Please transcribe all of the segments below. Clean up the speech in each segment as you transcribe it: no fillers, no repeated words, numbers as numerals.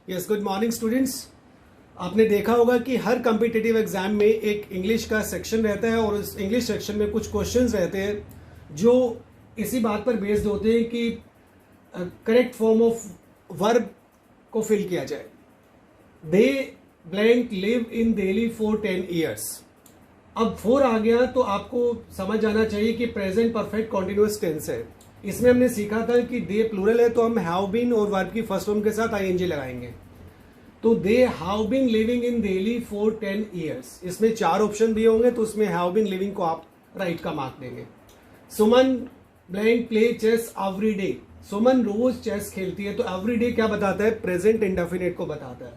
Yes, good morning students. आपने देखा होगा कि हर कॉम्पिटिटिव एग्जाम में एक इंग्लिश का सेक्शन रहता है और उस इंग्लिश सेक्शन में कुछ क्वेश्चंस रहते हैं जो इसी बात पर बेस्ड होते हैं कि करेक्ट फॉर्म ऑफ वर्ब को फिल किया जाए। They blank live in Delhi for 10 years. अब 4 आ गया तो आपको समझ आना चाहिए कि प्रेजेंट परफेक्ट कॉन्टिन्यूअस टेंस है। इसमें हमने सीखा था कि दे प्लूरल है तो हम हैव बीन और वर्ब की फर्स्ट फॉर्म के साथ आईएनजी लगाएंगे। तो they have been living in Delhi for 10 years. इसमें 4 ऑप्शन भी होंगे तो उसमें हैव बीन लिविंग को आप राइट का मार्क देंगे। Suman blank play chess every day. Suman रोज चेस खेलती है तो एवरी डे क्या बताता है? प्रेजेंट इंडेफिनिट को बताता है।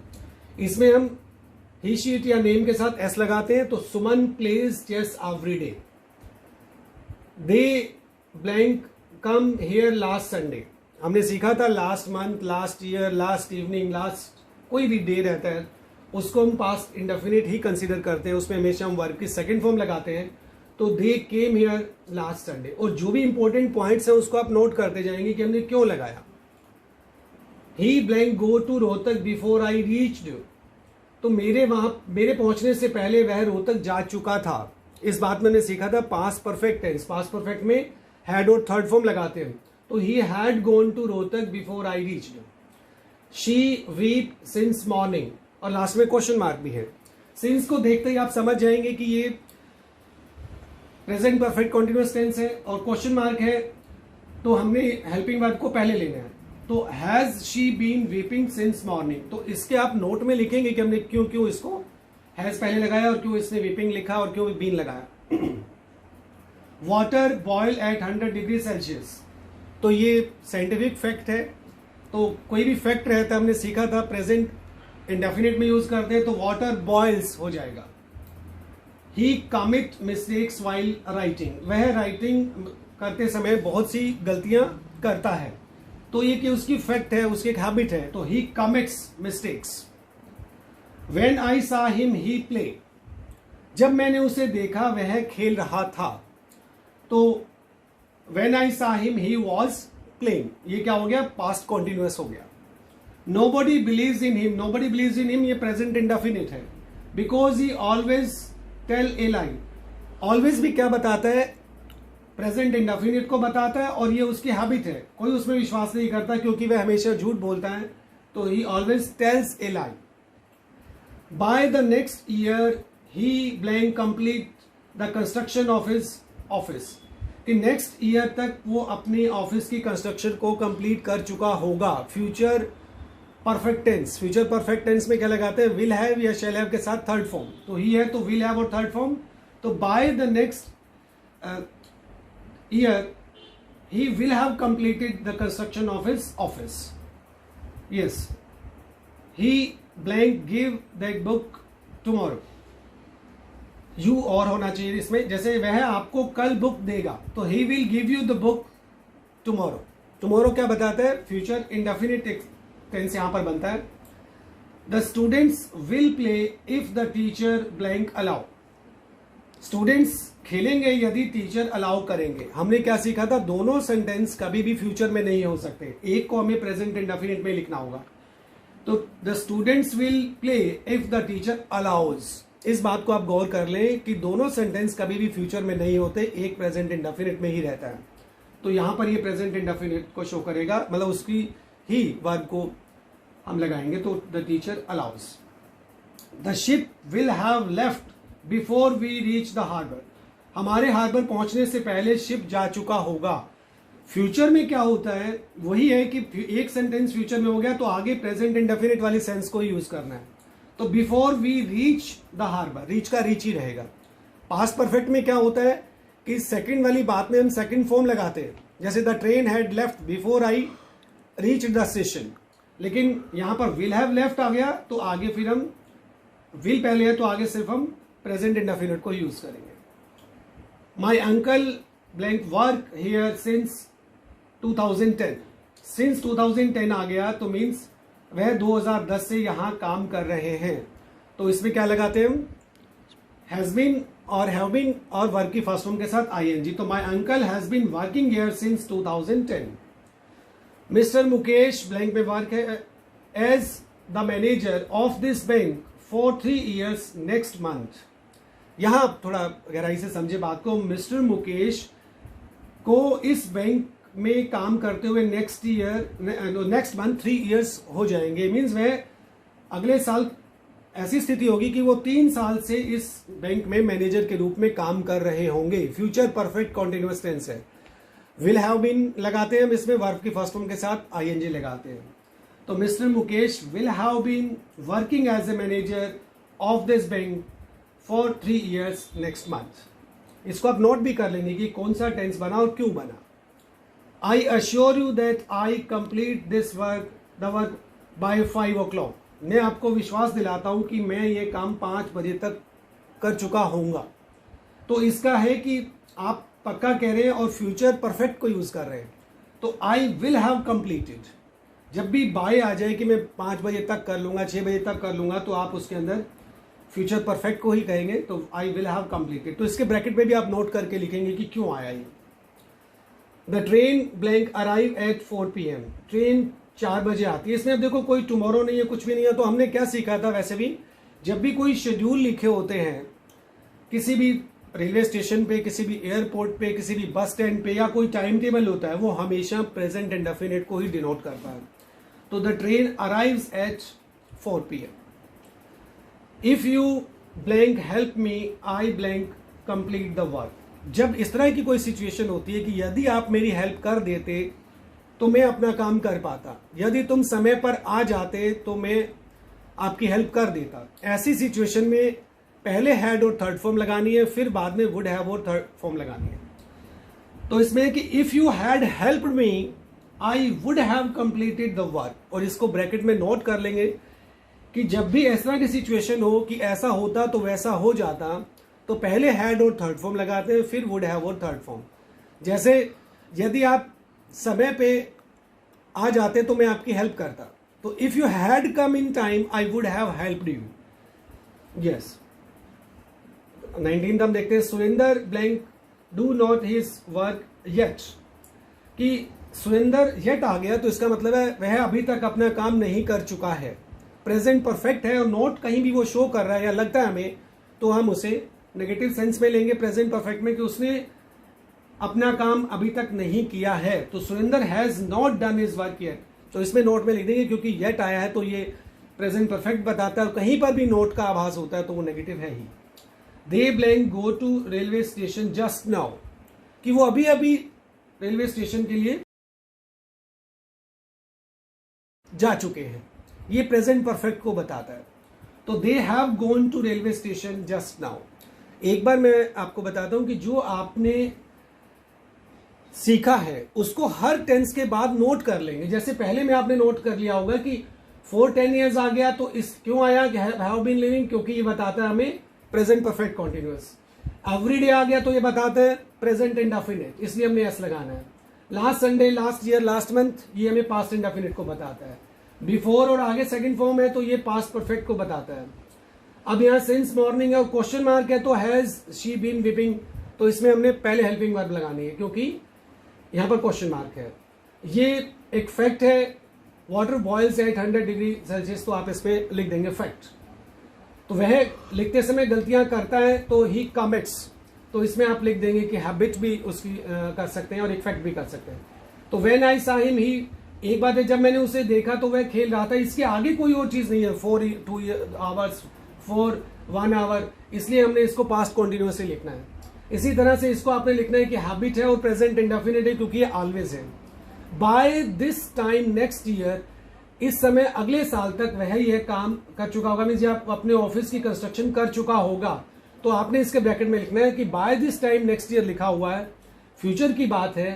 इसमें हम ही शीट या नेम के साथ एस लगाते हैं तो Suman plays chess every day. They blank come here last Sunday. हमने सीखा था last month, last year, last evening, last कोई भी डे रहता है उसको हम पास्ट इंडेफिनिट ही कंसीडर करते हैं। उसमें हमेशा हम वर्ब की सेकंड फॉर्म लगाते हैं। तो दे केम हियर लास्ट संडे। और जो भी इंपॉर्टेंट पॉइंट्स हैं उसको आप नोट करते जाएंगे कि हमने क्यों लगाया। He blank go to Rohtak before I reached. तो मेरे पहुंचने से पहले वह रोहतक जा चुका था। इस बात में हमने सीखा था past perfect tense. Past perfect में हैड और थर्ड फॉर्म लगाते हैं। तो he had gone to Rohtak before I reached. She weep since morning. और लास्ट में क्वेश्चन मार्क भी है। सिंस को देखते ही आप समझ जाएंगे कि ये प्रेजेंट परफेक्ट कॉन्टिन्यूअस टेंस है और क्वेश्चन मार्क है तो हमने हेल्पिंग वर्ब को पहले लेना है। तो has she been weeping since morning. तो इसके आप नोट में लिखेंगे कि हमने क्यों इसको हैज पहले लगाया और क्यों इसने वीपिंग लिखा और क्यों बीन लगाया। Water boil at 100 degree celsius. तो ये साइंटिफिक फैक्ट है। तो कोई भी फैक्ट रहता है हमने सीखा था प्रेजेंट इंडेफिनिट में यूज करते हैं तो वाटर बॉयल्स हो जाएगा। ही कमिट मिस्टेक्स वाइल राइटिंग। वह राइटिंग करते समय बहुत सी गलतियां करता है। तो ये कि उसकी फैक्ट है, उसकी एक हैबिट है। तो he commits mistakes. When I saw him he play. जब मैंने उसे देखा वह खेल रहा था। तो when I saw him he was playing. ये क्या हो गया? पास्ट कॉन्टिन्यूअस हो गया। Nobody believes in him. Nobody believes in him ये प्रेजेंट इंडेफिनिट है। Because he always tell a lie. Always भी क्या बताता है? प्रेजेंट इंडेफिनिट को बताता है और ये उसकी हैबिट है। कोई उसमें विश्वास नहीं करता क्योंकि वह हमेशा झूठ बोलता है। तो ही always tells A lie. By the next year he blank complete the construction of his office. कि नेक्स्ट ईयर तक वो अपनी ऑफिस की कंस्ट्रक्शन को कंप्लीट कर चुका होगा। Future perfect tense. Future perfect tense में क्या लगाते हैं? विल हैव या शैल हैव के साथ थर्ड फॉर्म। तो ही है तो विल हैव और थर्ड फॉर्म। तो by the next year he will have completed the construction of his office. Yes, he blank give that book tomorrow. You और होना चाहिए इसमें। जैसे वह आपको कल बुक देगा तो he will give you the book tomorrow. tomorrow क्या बताता है? फ्यूचर इंडेफिनिट टेंस यहां पर बनता है। The students will play if the teacher blank allow. Students खेलेंगे यदि टीचर अलाउ करेंगे। हमने क्या सीखा था? दोनों सेंटेंस कभी भी फ्यूचर में नहीं हो सकते। एक को हमें प्रेजेंट इंडेफिनिट में लिखना होगा। तो the students will play if the teacher allows. इस बात को आप गौर कर लें कि दोनों सेंटेंस कभी भी फ्यूचर में नहीं होते, एक प्रेजेंट इंडेफिनिट में ही रहता है। तो यहां पर ये प्रेजेंट इंडेफिनिट को शो करेगा, मतलब उसकी ही वर्ब को हम लगाएंगे। तो the teacher allows. The ship will have left before we reach the harbour. हमारे हार्बर पहुंचने से पहले शिप जा चुका होगा। फ्यूचर में क्या होता है? वही है कि एक सेंटेंस फ्यूचर में हो गया तो आगे प्रेजेंट इंडेफिनिट वाली सेंस को यूज करना है। तो before we reach the harbour, reach का रीच ही रहेगा। पास्ट परफेक्ट में क्या होता है कि सेकंड वाली बात में हम सेकंड फॉर्म लगाते हैं। जैसे the train had left before I reach the station. लेकिन यहां पर विल हैव लेफ्ट आ गया तो आगे फिर हम विल पहले है तो आगे सिर्फ हम प्रेजेंट इंडेफिनिट को यूज करेंगे। My uncle blank work here since 2010। Since 2010 आ गया तो मीन्स वह 2010 से यहां काम कर रहे हैं। तो इसमें क्या लगाते हैं हम? हैज बीन और हैव बीन और वर्क की फर्स्ट फॉर्म के साथ आईएनजी। तो my uncle has been working here since 2010। Mister Mukesh blank में वर्क है as the manager of this bank for 3 years next month. यहां थोड़ा गहराई से समझे बात को। मिस्टर मुकेश को इस बैंक में काम करते हुए नेक्स्ट मंथ 3 years हो जाएंगे। मीन्स वह अगले साल ऐसी स्थिति होगी कि वो 3 साल से इस बैंक में मैनेजर के रूप में काम कर रहे होंगे। फ्यूचर परफेक्ट कॉन्टिन्यूअस टेंस है। विल हैव बीन लगाते हैं हम इसमें, वर्ब की फर्स्ट फॉर्म के साथ आईएनजी लगाते हैं। तो mister Mukesh will have been working as a manager of this bank for 3 years next month. इसको आप नोट भी कर लेंगे कि कौन सा टेंस बना और क्यों बना। I assure you that I complete this work the work by 5 o'clock। मैं आपको विश्वास दिलाता हूं कि मैं ये काम 5 बजे तक कर चुका होऊंगा। तो इसका है कि आप पक्का कह रहे हैं और फ्यूचर परफेक्ट को यूज कर रहे हैं। तो आई विल हैव कंप्लीटेड, जब भी बाय आ जाए कि मैं 5 बजे तक कर लूंगा, 6 बजे तक कर लूंगा, तो आप उसके अंदर फ्यूचर परफेक्ट को ही कहेंगे। तो आई विल हैव कंप्लीटेड। तो इसके ब्रैकेट में भी आप नोट करके लिखेंगे कि क्यों आया ये। The train blank arrive at 4 PM। Train 4 बजे आती है। इसमें अब देखो कोई टुमारो नहीं है, कुछ भी नहीं है। तो हमने क्या सीखा था, वैसे भी जब भी कोई शेड्यूल लिखे होते हैं किसी भी रेलवे स्टेशन पे, किसी भी एयरपोर्ट पे, किसी भी बस स्टैंड पे, या कोई टाइम टेबल होता है, वो हमेशा प्रेजेंट इंडेफिनिट को ही डिनोट करता है। तो the train arrives eight 4 PM। If you blank help me I blank complete the work. जब इस तरह की कोई सिचुएशन होती है कि यदि आप मेरी हेल्प कर देते तो मैं अपना काम कर पाता, यदि तुम समय पर आ जाते तो मैं आपकी हेल्प कर देता। ऐसी सिचुएशन में पहले हैड और थर्ड फॉर्म लगानी है, फिर बाद में वुड हैव और थर्ड फॉर्म लगानी है। तो इसमें कि if you had helped me I would have completed the work, और इसको ब्रैकेट में नोट कर लेंगे कि जब भी इस तरह की सिचुएशन हो कि ऐसा होता तो वैसा हो जाता, तो पहले हैड और थर्ड फॉर्म लगाते हैं, फिर वुड हैव और थर्ड फॉर्म। जैसे यदि आप समय पे आ जाते तो मैं आपकी हेल्प करता। तो if you had come in time I would have helped you. Yes. 19 हम देखते हैं। Surender blank do not his work yet. कि सुरेंदर येट आ गया तो इसका मतलब है वह अभी तक अपना काम नहीं कर चुका है। प्रेजेंट परफेक्ट है और नोट कहीं भी वो शो कर रहा है या लगता है हमें, तो हम उसे नेगेटिव सेंस में लेंगे प्रेजेंट परफेक्ट में, कि उसने अपना काम अभी तक नहीं किया है। तो Surender has not done his work yet. तो इसमें नोट में लिख देंगे, क्योंकि येट आया है तो ये प्रेजेंट परफेक्ट बताता है, और कहीं पर भी नोट का आभास होता है तो वो नेगेटिव है ही। They blank go to railway station just now. कि वो अभी अभी रेलवे स्टेशन के लिए जा चुके हैं, ये प्रेजेंट परफेक्ट को बताता है। तो they have gone to railway station just now. एक बार मैं आपको बताता हूं कि जो आपने सीखा है उसको हर टेंस के बाद नोट कर लेंगे। जैसे पहले में आपने नोट कर लिया होगा कि 4 10 years आ गया तो इस क्यों आया, हैव बीन लिविंग, क्योंकि ये बताता है हमें प्रेजेंट परफेक्ट कॉन्टिन्यूअस। एवरीडे आ गया तो ये बताता है प्रेजेंट इंडेफिनिट, इसलिए हमने एस लगाना है। Last Sunday, last year, last month, ये हमें पास्ट इंडेफिनिट को बताता है। बिफोर और आगे सेकंड फॉर्म है तो ये पास्ट परफेक्ट को बताता है। अब यहाँ सिंस मॉर्निंग है और क्वेश्चन मार्क है तो हैज शी बीन विपिंग, तो इसमें हमने पहले हेल्पिंग वर्ब लगानी है क्योंकि यहां पर क्वेश्चन मार्क है। ये एक फैक्ट है, water boils at 100 degree celsius, तो आप इसमें लिख देंगे फैक्ट। तो वह लिखते समय गलतियां करता है तो ही कमिट्स, तो इसमें आप लिख देंगे कि हैबिट भी उसकी कर सकते हैं और एक फैक्ट भी कर सकते हैं। तो when I saw him he, एक बात है जब मैंने उसे देखा तो वह खेल रहा था, इसके आगे कोई और चीज नहीं है। 4 2 hours, 4 1 hour, इसलिए हमने इसको पास्ट कॉन्टिन्यूअसली लिखना है। इसी तरह से इसको आपने लिखना है कि हैबिट है और प्रेजेंट इंडेफिनिट है क्योंकि ये ऑलवेज है। By this time next year, इस समय अगले साल तक वह यह काम कर चुका होगा, मीन्स आप अपने ऑफिस की कंस्ट्रक्शन कर चुका होगा। तो आपने इसके ब्रैकेट में लिखना है कि by this time next year लिखा हुआ है, फ्यूचर की बात है,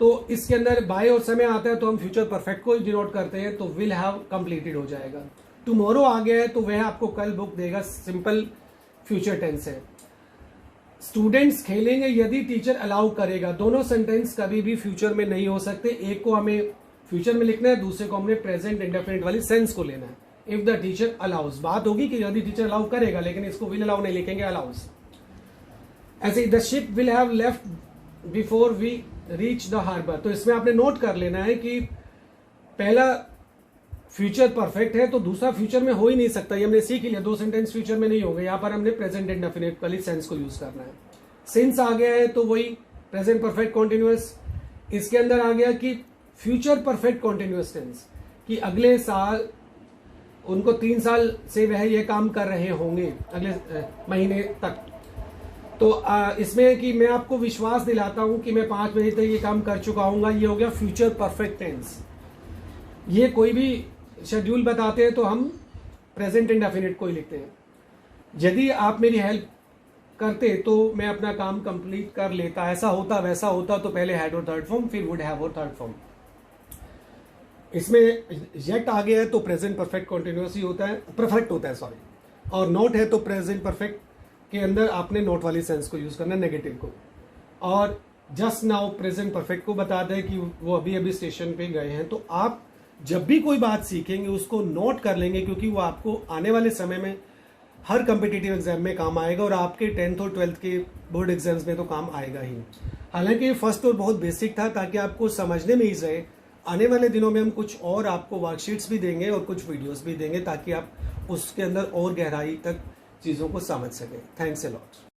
तो इसके अंदर बाय और समय आता है तो हम फ्यूचर परफेक्ट को डिनोट करते हैं, तो विल हैव कंप्लीटेड हो जाएगा। टुमारो आ गया है तो वह आपको कल बुक देगा, सिंपल फ्यूचर टेंस है। स्टूडेंट्स खेलेंगे यदि टीचर अलाउ करेगा, दोनों सेंटेंस कभी भी फ्यूचर में नहीं हो सकते। एक को हमें फ्यूचर में लिखना है, दूसरे को हमने प्रेजेंट इंडेफिनिट वाली सेंस को लेना है। इफ द टीचर अलाउज, बात होगी कि यदि टीचर अलाउ करेगा, लेकिन इसको विल अलाउ नहीं लिखेंगे, अलाउज। ऐसे the ship will have left before we reach the harbour, तो इसमें आपने नोट कर लेना है कि पहला फ्यूचर परफेक्ट है तो दूसरा फ्यूचर में हो ही नहीं सकता, ये हमने सीख ही लिया। 2 सेंटेंस फ्यूचर में नहीं होंगे, यहां पर हमने प्रेजेंट इंडेफिनिट वाली सेंस को यूज करना है। सिंस आ गया है तो वही प्रेजेंट परफेक्ट कॉन्टिन्यूअस। इसके अंदर आ गया कि फ्यूचर परफेक्ट कॉन्टिन्यूअस टेंस, कि अगले साल उनको 3 साल से वह ये काम कर रहे होंगे, अगले महीने तक। तो इसमें कि मैं आपको विश्वास दिलाता हूं कि मैं 5 महीने तक ये काम कर चुका हूंगा, ये हो गया फ्यूचर परफेक्ट टेंस। ये कोई भी शेड्यूल बताते हैं तो हम प्रेजेंट इंडेफिनिट को ही लिखते हैं। यदि आप मेरी हेल्प करते तो मैं अपना काम कंप्लीट कर लेता, ऐसा होता वैसा होता, तो पहले हैड और थर्ड फॉर्म, फिर वुड हैव और थर्ड फॉर्म। इसमें येट आ गया है तो प्रेजेंट परफेक्ट कॉन्टिन्यूअस ही होता है, परफेक्ट होता है सॉरी, और नॉट है तो प्रेजेंट परफेक्ट के अंदर आपने नॉट वाली सेंस को यूज करना, नेगेटिव को। और जस्ट नाउ प्रेजेंट परफेक्ट को बता दें कि वो अभी अभी स्टेशन पे गए हैं। तो आप जब भी कोई बात सीखेंगे उसको नोट कर लेंगे, क्योंकि वो आपको आने वाले समय में हर कॉम्पिटिटिव एग्जाम में काम आएगा, और आपके 10th और 12th के बोर्ड एग्जाम्स में तो काम आएगा ही। हालांकि फर्स्ट और बहुत बेसिक था ताकि आपको समझने में ही रहे। आने वाले दिनों में हम कुछ और आपको वर्कशीट्स भी देंगे और कुछ वीडियोस भी देंगे ताकि आप उसके अंदर और गहराई तक चीज़ों को समझ सकें। Thanks a lot.